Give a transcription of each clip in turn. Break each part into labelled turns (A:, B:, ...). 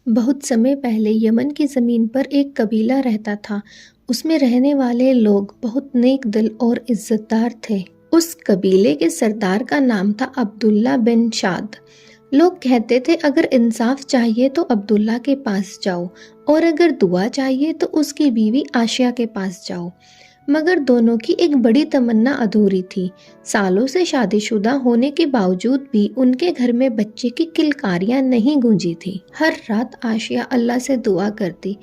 A: बहुत समय पहले यमन की ज़मीन पर एक कबीला रहता था। उसमें रहने वाले लोग बहुत नेक दिल और इज्जतदार थे। उस कबीले के सरदार का नाम था अब्दुल्ला बिन शाद। लोग कहते थे अगर इंसाफ चाहिए तो अब्दुल्ला के पास जाओ और अगर दुआ चाहिए तो उसकी बीवी आशिया के पास जाओ। मगर दोनों की एक बड़ी तमन्ना अधूरी थी। सालों से शादीशुदा होने के बावजूद भी उनके घर में बच्चे की किलकारियां नहीं गूंजी थी। हर रात आशिया अल्लाह से दुआ करती,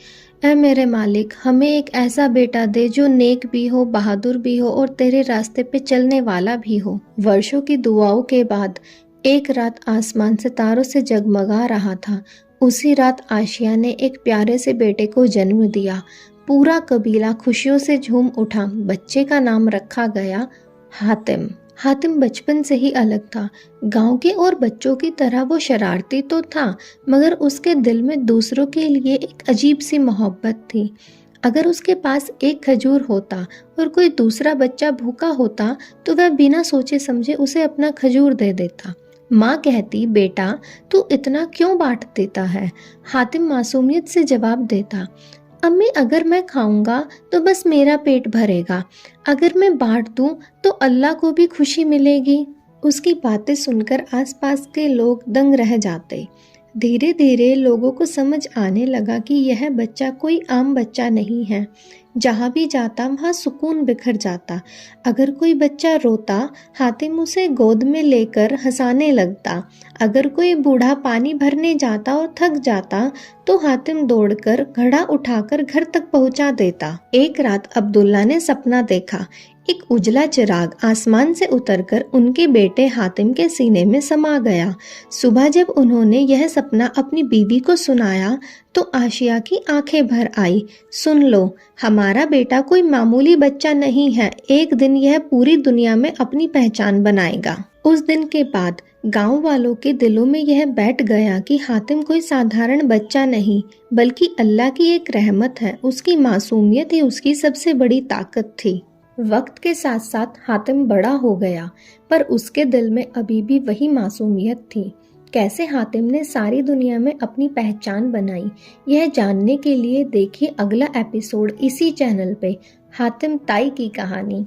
A: ऐ मेरे मालिक, हमें एक ऐसा बेटा दे जो नेक भी हो, बहादुर भी हो और तेरे रास्ते पे चलने वाला भी हो। वर्षों की दुआओं के बाद एक रात आसमान सितारों से जगमगा रहा था। उसी रात आशिया ने एक प्यारे से बेटे को जन्म दिया। पूरा कबीला खुशियों से झूम उठा। बच्चे का नाम रखा गया हातिम। हातिम बचपन से ही अलग था। गांव के और बच्चों की तरह वो शरारती तो था, मगर उसके दिल में दूसरों के लिए एक अजीब सी मोहब्बत थी। अगर उसके पास एक खजूर होता और कोई दूसरा बच्चा भूखा होता तो वह बिना सोचे समझे उसे अपना खजूर दे देता। माँ कहती, बेटा तू इतना क्यों बांट देता है? हातिम मासूमियत से जवाब देता, अम्मी, अगर मैं खाऊंगा तो बस मेरा पेट भरेगा, अगर मैं बांट दूं तो अल्लाह को भी खुशी मिलेगी। उसकी बातें सुनकर आसपास के लोग दंग रह जाते। धीरे धीरे लोगों को समझ आने लगा कि यह बच्चा कोई आम बच्चा नहीं है। जहाँ भी जाता वहाँ सुकून बिखर जाता। अगर कोई बच्चा रोता, हातिम उसे गोद में लेकर हंसाने लगता। अगर कोई बूढ़ा पानी भरने जाता और थक जाता तो हातिम दौड़कर घड़ा उठाकर घर तक पहुंचा देता। एक रात अब्दुल्ला ने सपना देखा। एक उजला चिराग आसमान से उतरकर उनके बेटे हातिम के सीने में समा गया। सुबह जब उन्होंने यह सपना अपनी बीवी को सुनाया तो आशिया की आंखें भर आई। सुन लो, हमारा बेटा कोई मामूली बच्चा नहीं है, एक दिन यह पूरी दुनिया में अपनी पहचान बनाएगा। उस दिन के बाद गांव वालों के दिलों में यह बैठ गया कि हातिम कोई साधारण बच्चा नहीं, बल्कि अल्लाह की एक रहमत है। उसकी मासूमियत ही उसकी सबसे बड़ी ताकत थी। वक्त के साथ साथ हातिम बड़ा हो गया, पर उसके दिल में अभी भी वही मासूमियत थी। कैसे हातिम ने सारी दुनिया में अपनी पहचान बनाई, यह जानने के लिए देखिए अगला एपिसोड इसी चैनल पे, हातिम ताई की कहानी।